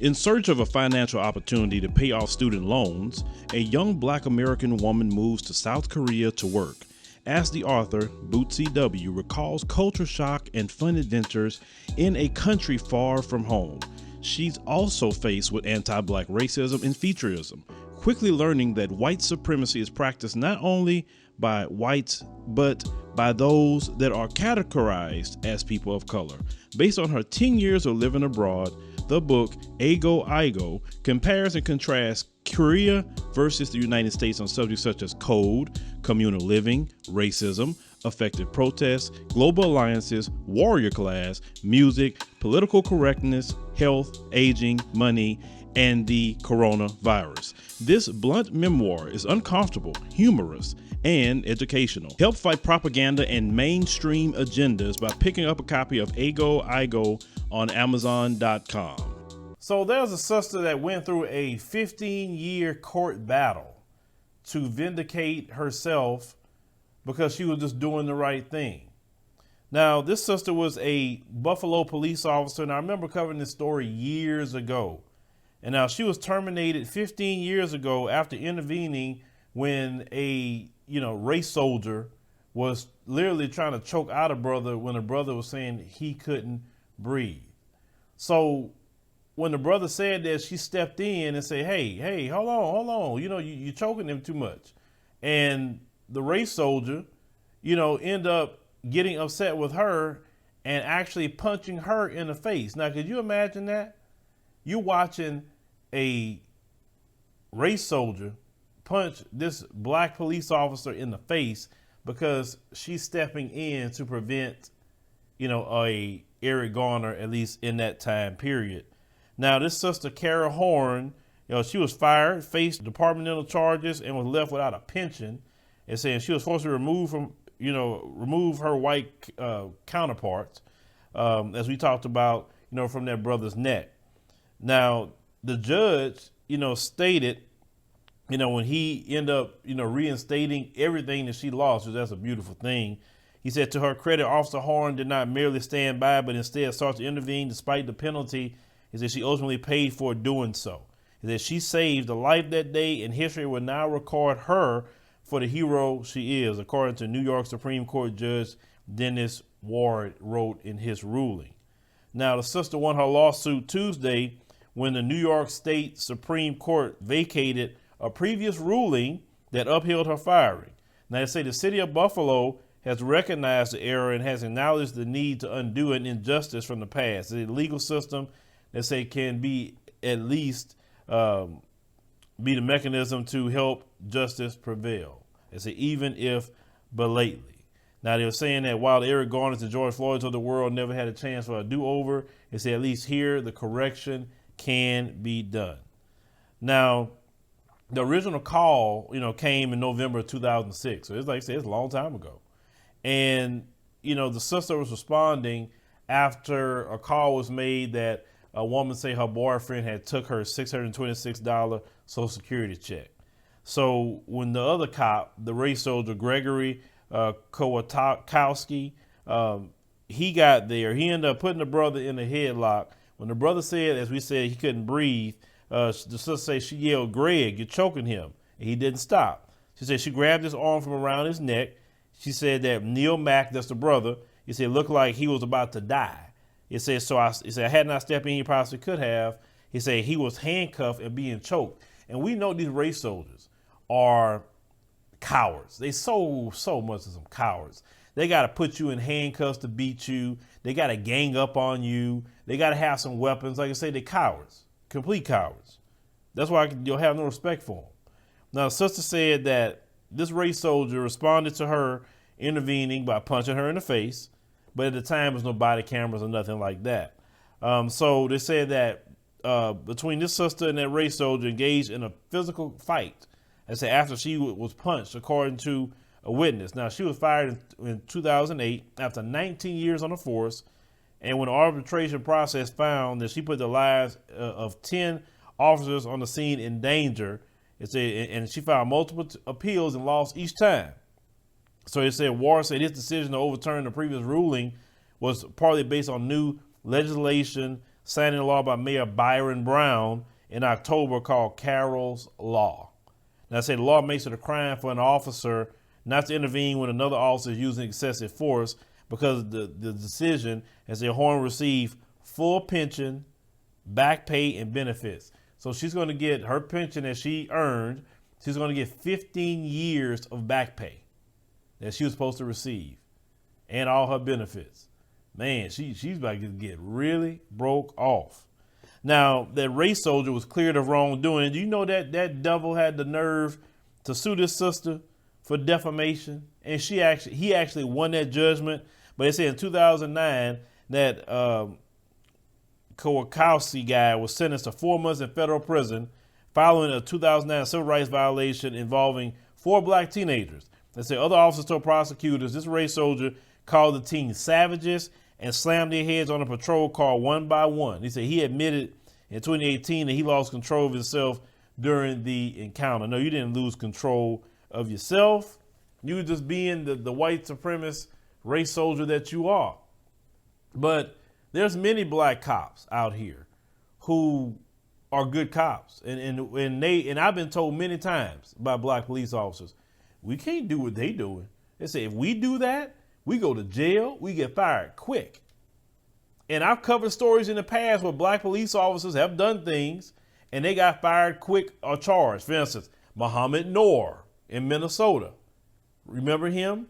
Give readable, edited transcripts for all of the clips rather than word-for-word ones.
In search of a financial opportunity to pay off student loans, a young Black American woman moves to South Korea to work. As the author, Bootsy W. recalls culture shock and fun adventures in a country far from home, she's also faced with anti-Black racism and featureism, quickly learning that white supremacy is practiced not only by whites, but by those that are categorized as people of color. Based on her 10 years of living abroad, the book, Ago Igo, compares and contrasts Korea versus the United States on subjects such as code, communal living, racism, effective protests, global alliances, warrior class, music, political correctness, health, aging, money, and the coronavirus. This blunt memoir is uncomfortable, humorous, and educational. Help fight propaganda and mainstream agendas by picking up a copy of Ago Igo on Amazon.com. So there's a sister that went through a 15-year court battle to vindicate herself because she was just doing the right thing. Now, this sister was a Buffalo police officer, and I remember covering this story years ago. And now she was terminated 15 years ago after intervening when a race soldier was literally trying to choke out a brother when a brother was saying he couldn't breathe. So when the brother said that, she stepped in and said, hey, hold on. You're choking him too much. And the race soldier, end up getting upset with her and actually punching her in the face. Now, could you imagine that? You're watching a race soldier punch this Black police officer in the face because she's stepping in to prevent, a Eric Garner, at least in that time period. Now, this sister, Cariol Horne, she was fired, faced departmental charges, and was left without a pension. And saying she was forced to remove her white counterparts, as we talked about, from their brother's neck. Now, the judge, stated, when he ended up, reinstating everything that she lost, which that's a beautiful thing. He said, to her credit, Officer Horne did not merely stand by, but instead sought to intervene despite the penalty. He said she ultimately paid for doing so. He said she saved a life that day, and history will now record her for the hero she is, according to New York Supreme Court Judge Dennis Ward wrote in his ruling. Now, the sister won her lawsuit Tuesday when the New York State Supreme Court vacated a previous ruling that upheld her firing. Now, they say the city of Buffalo has recognized the error and has acknowledged the need to undo an injustice from the past. The legal system, they say, can be at least be the mechanism to help justice prevail. They say even if belatedly. Now, they were saying that while the Eric Garners and George Floyds of the world never had a chance for a do-over, they say at least here the correction can be done. Now, the original call, came in November of 2006. So it's like I said, it's a long time ago. And, the sister was responding after a call was made that a woman say her boyfriend had took her $626 Social Security check. So when the other cop, the race soldier, Gregory Kowalski, he got there, he ended up putting the brother in a headlock. When the brother said, as we said, he couldn't breathe, the sister said she yelled, "Greg, you're choking him." And he didn't stop. She said she grabbed his arm from around his neck. She said that Neil Mack, that's the brother, he said looked like he was about to die. He said, he said, had not stepped in, he possibly could have. He said he was handcuffed and being choked. And we know these race soldiers are cowards. They so much of some cowards. They got to put you in handcuffs to beat you. They got to gang up on you. They got to have some weapons. Like I say, they're cowards, complete cowards. That's why you'll have no respect for them. Now, the sister said that this race soldier responded to her intervening by punching her in the face, but at the time there was no body cameras or nothing like that. So they said that between this sister and that race soldier engaged in a physical fight. They said after she was punched, according to a witness. Now, she was fired in 2008 after 19 years on the force, and when the arbitration process found that she put the lives of 10 officers on the scene in danger, and she filed multiple appeals and lost each time. So it said Ward said his decision to overturn the previous ruling was partly based on new legislation signed into law by Mayor Byron Brown in October called Cariol's Law. Now, I say the law makes it a crime for an officer not to intervene when another officer is using excessive force because the decision, as a Horne receive full pension, back pay, and benefits. So she's going to get her pension that she earned. She's going to get 15 years of back pay that she was supposed to receive and all her benefits. Man, she's about to get really broke off. Now, that race soldier was cleared of wrongdoing. And do you know that devil had the nerve to sue this sister for defamation? And he actually won that judgment. But they said in 2009 that Kowalski guy was sentenced to 4 months in federal prison following a 2009 civil rights violation involving 4 black teenagers. They say other officers told prosecutors this race soldier called the teens savages and slammed their heads on a patrol car one by one. He said he admitted in 2018 that he lost control of himself during the encounter. No, you didn't lose control of yourself. You were just being the white supremacist race soldier that you are. But there's many black cops out here who are good cops. And I've been told many times by black police officers, we can't do what they doing. They say, if we do that, we go to jail, we get fired quick. And I've covered stories in the past where black police officers have done things and they got fired quick or charged. For instance, Muhammad Noor in Minnesota. Remember him?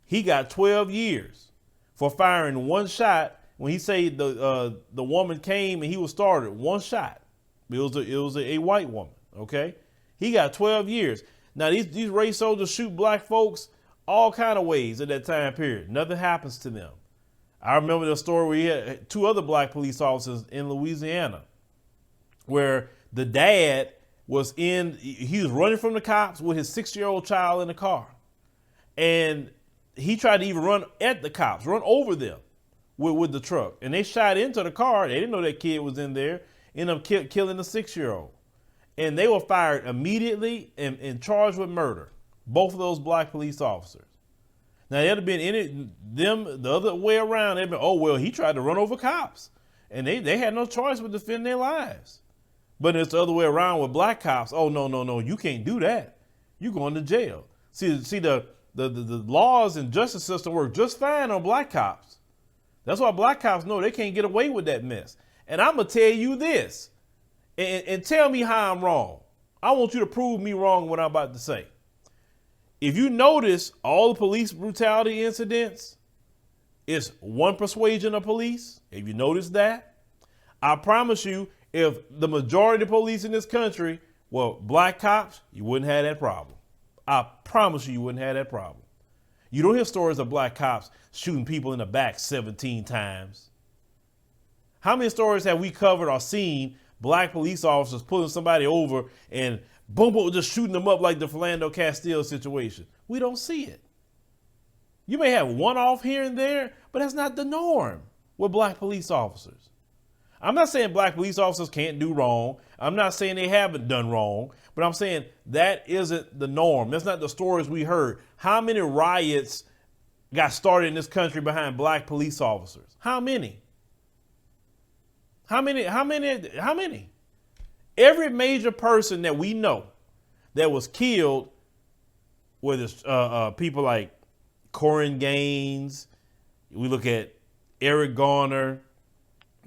He got 12 years for firing one shot when he said the woman came and he was started one shot. It was a white woman, okay? He got 12 years. Now, these race soldiers shoot black folks all kind of ways at that time period. Nothing happens to them. I remember the story where he had 2 other black police officers in Louisiana where the dad he was running from the cops with his 6-year-old child in the car. And he tried to even run at the cops, run over them with the truck. And they shot into the car. They didn't know that kid was in there. Ended up killing the 6-year-old. And they were fired immediately and charged with murder. Both of those black police officers. Now, there'd have been them the other way around. They'd been, oh, well, he tried to run over cops. And they had no choice but to defend their lives. But it's the other way around with black cops. Oh, no, you can't do that. You're going to jail. See, the laws and justice system work just fine on black cops. That's why black cops know they can't get away with that mess. And I'm going to tell you this, and tell me how I'm wrong. I want you to prove me wrong what I'm about to say. If you notice all the police brutality incidents, it's one persuasion of police. If you notice that, I promise you, if the majority of the police in this country were black cops, you wouldn't have that problem. I promise you wouldn't have that problem. You don't hear stories of black cops shooting people in the back 17 times. How many stories have we covered or seen black police officers pulling somebody over and boom, just shooting them up like the Philando Castile situation? We don't see it. You may have one off here and there, but that's not the norm with black police officers. I'm not saying black police officers can't do wrong. I'm not saying they haven't done wrong, but I'm saying that isn't the norm. That's not the stories we heard. How many riots got started in this country behind black police officers? How many? How many? Every major person that we know that was killed, whether it's people like Corin Gaines, we look at Eric Garner,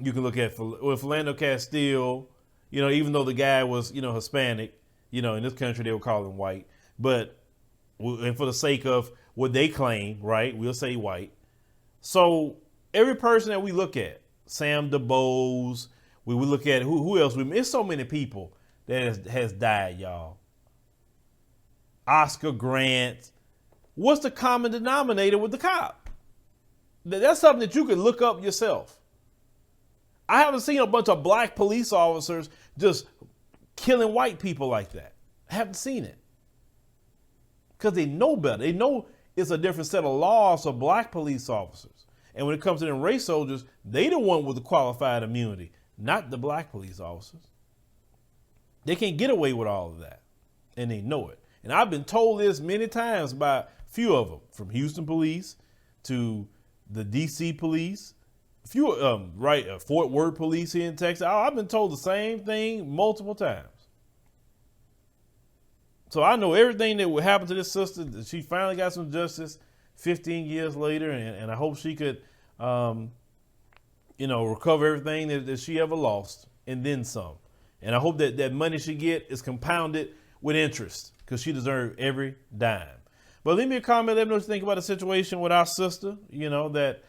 you can look at Philando Castile, even though the guy was, Hispanic, in this country they would call him white, but and for the sake of what they claim, right, we'll say white. So every person that we look at, Sam DuBose, we look at who else? It's so many people that has died, y'all. Oscar Grant. What's the common denominator with the cop? That's something that you can look up yourself. I haven't seen a bunch of black police officers just killing white people like that. I haven't seen it. Because they know better. They know it's a different set of laws for black police officers. And when it comes to them race soldiers, they the one with the qualified immunity, not the black police officers. They can't get away with all of that. And they know it. And I've been told this many times by a few of them, from Houston police to the DC police If you write Fort Worth police here in Texas, I've been told the same thing multiple times. So I know everything that would happen to this sister. She finally got some justice 15 years later, and I hope she could, recover everything that she ever lost and then some. And I hope that that money she get is compounded with interest, because she deserves every dime. But leave me a comment. Let me know what you think about the situation with our sister, that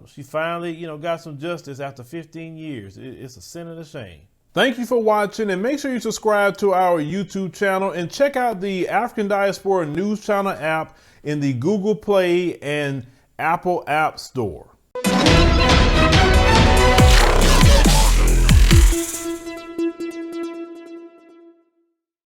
she finally, got some justice after 15 years. It's a sin and a shame. Thank you for watching, and make sure you subscribe to our YouTube channel and check out the African Diaspora News Channel app in the Google Play and Apple App Store.